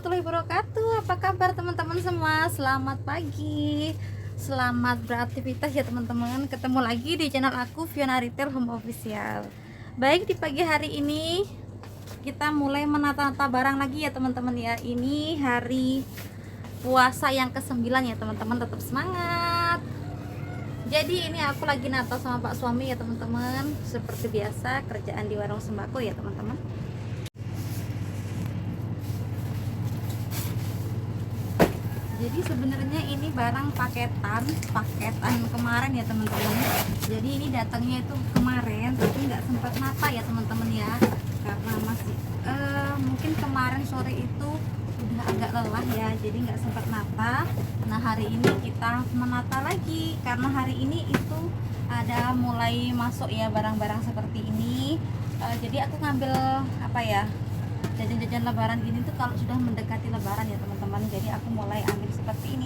warahmatullahi wabarakatuh. Apa kabar teman-teman semua? Selamat pagi, selamat beraktivitas ya teman-teman. Ketemu lagi di channel aku, Fiona Retail Home Official. Baik, di pagi hari ini kita mulai menata-nata barang lagi ya teman-teman ya. Ini hari puasa yang ke-9 ya teman-teman. Tetap semangat. Jadi ini aku lagi nata sama Pak suami ya teman-teman. Seperti biasa kerjaan di warung sembako ya teman-teman. Jadi sebenarnya ini barang paketan kemarin ya teman-teman. Jadi ini datangnya itu kemarin tapi nggak sempat nata ya teman-teman ya, karena masih mungkin kemarin sore itu udah agak lelah ya, jadi nggak sempat nata. Nah hari ini kita menata lagi karena hari ini itu ada mulai masuk ya barang-barang seperti ini. Jadi aku ngambil apa ya, jajan-jajan lebaran ini tuh kalau sudah mendekati lebaran ya teman-teman. Jadi aku mulai ambil seperti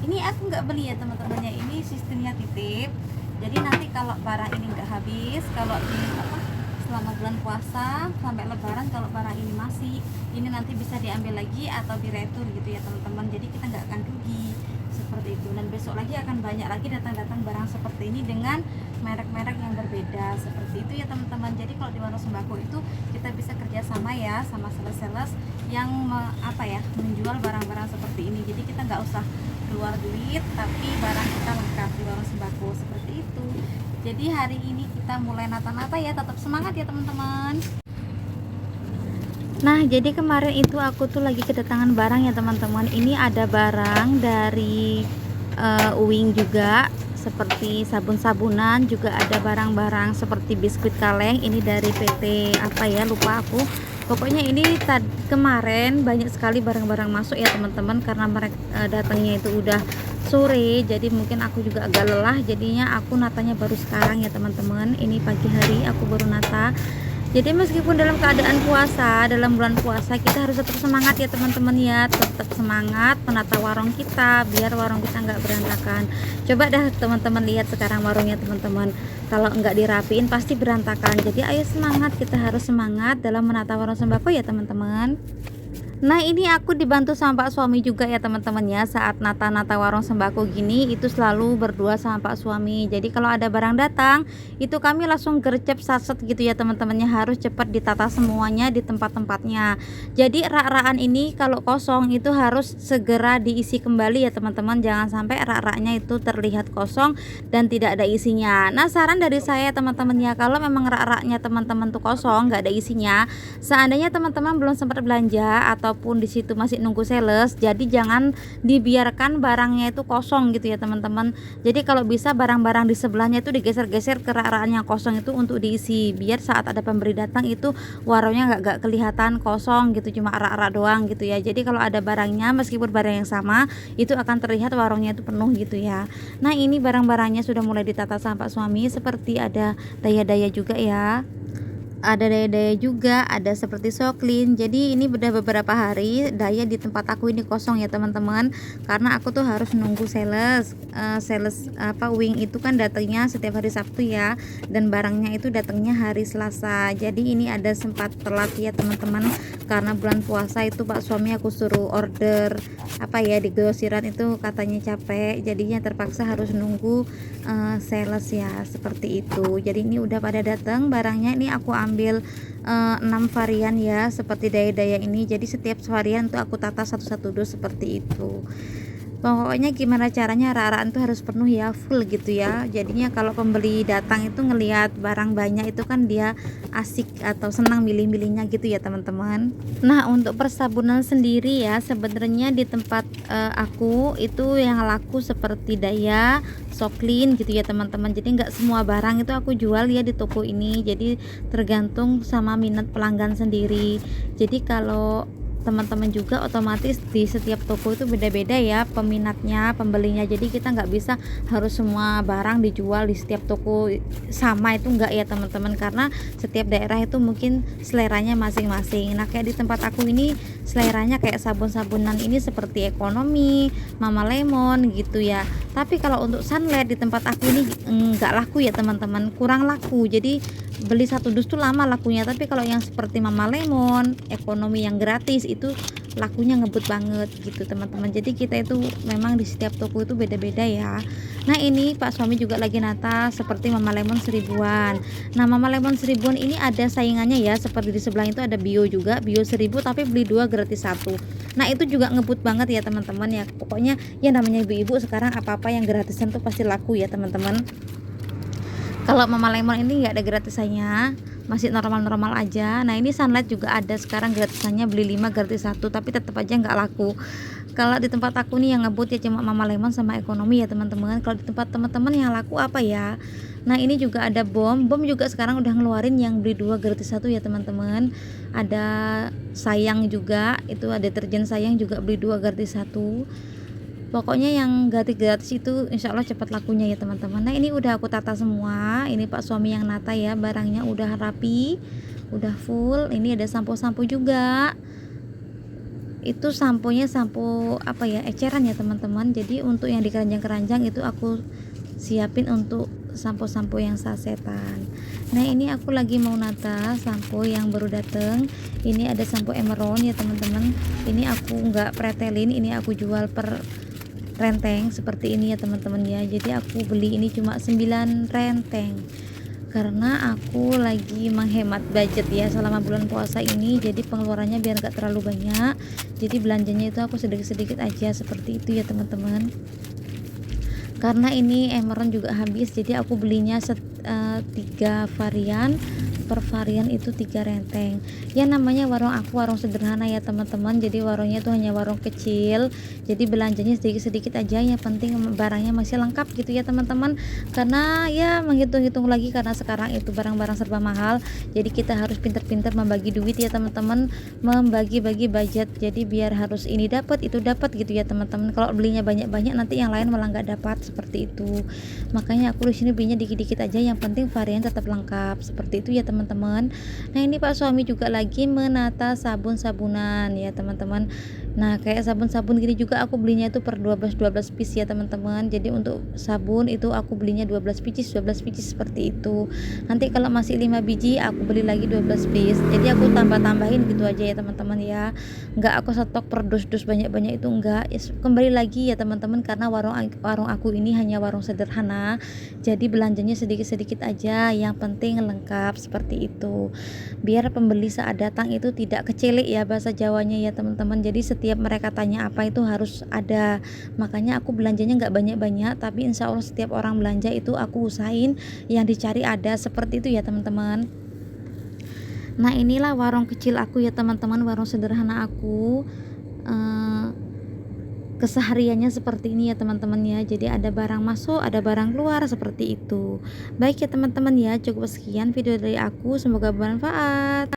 ini aku nggak beli ya teman-teman ya, ini sistemnya titip. Jadi nanti kalau barang ini nggak habis, kalau di selama bulan puasa sampai lebaran, kalau barang ini masih, ini nanti bisa diambil lagi atau diretur gitu ya teman-teman. Jadi kita nggak akan rugi seperti itu. Dan besok lagi akan banyak lagi datang-datang barang seperti ini dengan merek-merek yang berbeda seperti itu ya teman-teman. Jadi kalau di warung sembako itu kita bisa kerjasama ya sama sales-sales yang menjual barang-barang seperti ini. Jadi kita nggak usah keluar duit, tapi barang kita lengkap di warung sembako seperti itu. Jadi hari ini kita mulai nata-nata ya, tetap semangat ya teman-teman. Nah jadi kemarin itu aku tuh lagi kedatangan barang ya teman-teman. Ini ada barang dari Uwing juga, seperti sabun-sabunan, juga ada barang-barang seperti biskuit kaleng. Ini dari PT apa ya, lupa aku. Pokoknya ini kemarin banyak sekali barang-barang masuk ya teman-teman, karena mereka datangnya itu udah sore, jadi mungkin aku juga agak lelah, jadinya aku natanya baru sekarang ya teman-teman. Ini pagi hari aku baru nata. Jadi meskipun dalam keadaan puasa, dalam bulan puasa, kita harus tetap semangat ya teman-teman ya. Tetap semangat menata warung kita biar warung kita nggak berantakan. Coba dah teman-teman lihat sekarang warungnya teman-teman, kalau nggak dirapiin pasti berantakan. Jadi ayo semangat, kita harus semangat dalam menata warung sembako ya teman-teman. Nah ini aku dibantu sama Pak suami juga ya teman-teman ya. Saat nata-nata warung sembako gini itu selalu berdua sama Pak suami. Jadi kalau ada barang datang itu kami langsung gercep saset gitu ya teman-temannya, harus cepat ditata semuanya di tempat-tempatnya. Jadi rak-rakan ini kalau kosong itu harus segera diisi kembali ya teman-teman. Jangan sampai rak-raknya itu terlihat kosong dan tidak ada isinya. Nah saran dari saya teman-teman ya, kalau memang rak-raknya teman-teman tuh kosong nggak ada isinya, seandainya teman-teman belum sempat belanja ataupun di situ masih nunggu sales, jadi jangan dibiarkan barangnya itu kosong gitu ya teman-teman. Jadi kalau bisa barang-barang di sebelahnya itu digeser-geser ke rak-rak yang kosong itu untuk diisi, biar saat ada pemberi datang itu warungnya nggak kelihatan kosong gitu, cuma rak-rak doang gitu ya. Jadi kalau ada barangnya, meskipun barang yang sama, itu akan terlihat warungnya itu penuh gitu ya. Nah ini barang-barangnya sudah mulai ditata sama Pak suami, seperti ada daya-daya juga ya, ada daya-daya juga, ada seperti soklin. Jadi ini udah beberapa hari daya di tempat aku ini kosong ya teman-teman, karena aku tuh harus nunggu sales. Wing itu kan datangnya setiap hari Sabtu ya, dan barangnya itu datangnya hari Selasa. Jadi ini ada sempat telat ya teman-teman, karena bulan puasa itu Pak suami aku suruh order di grosiran itu, katanya capek, jadinya terpaksa harus nunggu sales ya, seperti itu. Jadi ini udah pada datang barangnya. Ini aku ambil 6 varian ya, seperti daya-daya ini. Jadi setiap varian tuh aku tata satu-satu dulu seperti itu. Pokoknya gimana caranya rak-rakan tuh harus penuh ya, full gitu ya. Jadinya kalau pembeli datang itu ngelihat barang banyak itu kan dia asik atau senang milih-milihnya gitu ya teman-teman. Nah untuk persabunan sendiri ya, sebenarnya di tempat aku itu yang laku seperti daya, soklin gitu ya teman-teman. Jadi nggak semua barang itu aku jual ya di toko ini, jadi tergantung sama minat pelanggan sendiri. Jadi kalau teman-teman juga otomatis di setiap toko itu beda-beda ya peminatnya, pembelinya. Jadi kita nggak bisa harus semua barang dijual di setiap toko sama, itu enggak ya teman-teman, karena setiap daerah itu mungkin seleranya masing-masing. Nah kayak di tempat aku ini seleranya kayak sabun-sabunan ini seperti ekonomi, Mama Lemon gitu ya. Tapi kalau untuk sunlight di tempat aku ini enggak laku ya teman-teman, kurang laku. Jadi beli satu dus tuh lama lakunya, tapi kalau yang seperti Mama Lemon, ekonomi yang gratis itu lakunya ngebut banget gitu teman-teman. Jadi kita itu memang di setiap toko itu beda-beda ya. Nah ini Pak suami juga lagi nata seperti Mama Lemon seribuan. Nah Mama Lemon seribuan ini ada saingannya ya, seperti di sebelah itu ada Bio juga, Bio 1000 tapi beli 2 gratis 1. Nah itu juga ngebut banget ya teman-teman ya. Pokoknya ya namanya ibu-ibu sekarang apa-apa yang gratisan tuh pasti laku ya teman-teman. Kalau Mama Lemon ini nggak ada gratisannya, masih normal-normal aja. Nah ini Sunlight juga ada sekarang gratisannya, beli 5 gratis 1, tapi tetap aja nggak laku. Kalau di tempat aku nih yang ngebut ya cuma Mama Lemon sama ekonomi ya teman-teman. Kalau di tempat teman-teman yang laku apa ya? Nah ini juga ada Bom juga sekarang udah ngeluarin yang beli 2 gratis 1 ya teman-teman. Ada Sayang juga, itu ada deterjen Sayang juga beli 2 gratis 1. Pokoknya yang gratis-gratis itu insya Allah cepat lakunya ya teman-teman. Nah ini udah aku tata semua, ini Pak suami yang nata ya, barangnya udah rapi, udah full. Ini ada sampo-sampo juga, itu samponya sampo apa ya, eceran ya teman-teman. Jadi untuk yang di keranjang-keranjang itu aku siapin untuk sampo-sampo yang sasetan. Nah ini aku lagi mau nata sampo yang baru dateng. Ini ada sampo Emeron ya teman-teman. Ini aku nggak pretelin, ini aku jual per renteng seperti ini ya teman-teman ya. Jadi aku beli ini cuma 9 renteng karena aku lagi menghemat budget ya selama bulan puasa ini. Jadi pengeluarannya biar gak terlalu banyak, jadi belanjanya itu aku sedikit-sedikit aja seperti itu ya teman-teman. Karena ini Emeron juga habis, jadi aku belinya 3 varian, per varian itu 3 renteng ya. Namanya warung aku warung sederhana ya teman-teman, jadi warungnya itu hanya warung kecil, jadi belanjanya sedikit-sedikit aja, yang penting barangnya masih lengkap gitu ya teman-teman. Karena ya menghitung-hitung lagi, karena sekarang itu barang-barang serba mahal, jadi kita harus pintar-pintar membagi duit ya teman-teman, membagi-bagi budget, jadi biar harus ini dapat itu dapat gitu ya teman-teman. Kalau belinya banyak-banyak nanti yang lain malah nggak dapat, seperti itu. Makanya aku di sini belinya dikit-dikit aja, yang penting varian tetap lengkap, seperti itu ya teman-teman. Nah ini Pak suami juga lagi menata sabun-sabunan ya teman-teman. Nah kayak sabun-sabun gini juga aku belinya itu per 12 piece ya teman-teman. Jadi untuk sabun itu aku belinya 12 piece seperti itu. Nanti kalau masih 5 biji aku beli lagi 12 piece. Jadi aku tambah-tambahin gitu aja ya teman-teman ya. Enggak aku stok per dus-dus banyak-banyak itu enggak. Ya, kembali lagi ya teman-teman, karena warung aku ini hanya warung sederhana. Jadi belanjanya sedikit-sedikit aja, yang penting lengkap seperti itu. Biar pembeli saat datang itu tidak kecelik ya bahasa Jawanya ya teman-teman. Jadi setiap mereka tanya apa itu harus ada. Makanya aku belanjanya nggak banyak-banyak, tapi insya Allah setiap orang belanja itu aku usahain yang dicari ada, seperti itu ya teman-teman. Nah inilah warung kecil aku ya teman-teman, warung sederhana aku. Kesehariannya seperti ini ya teman-teman ya. Jadi ada barang masuk, ada barang keluar, seperti itu. Baik ya teman-teman ya, cukup sekian video dari aku, semoga bermanfaat.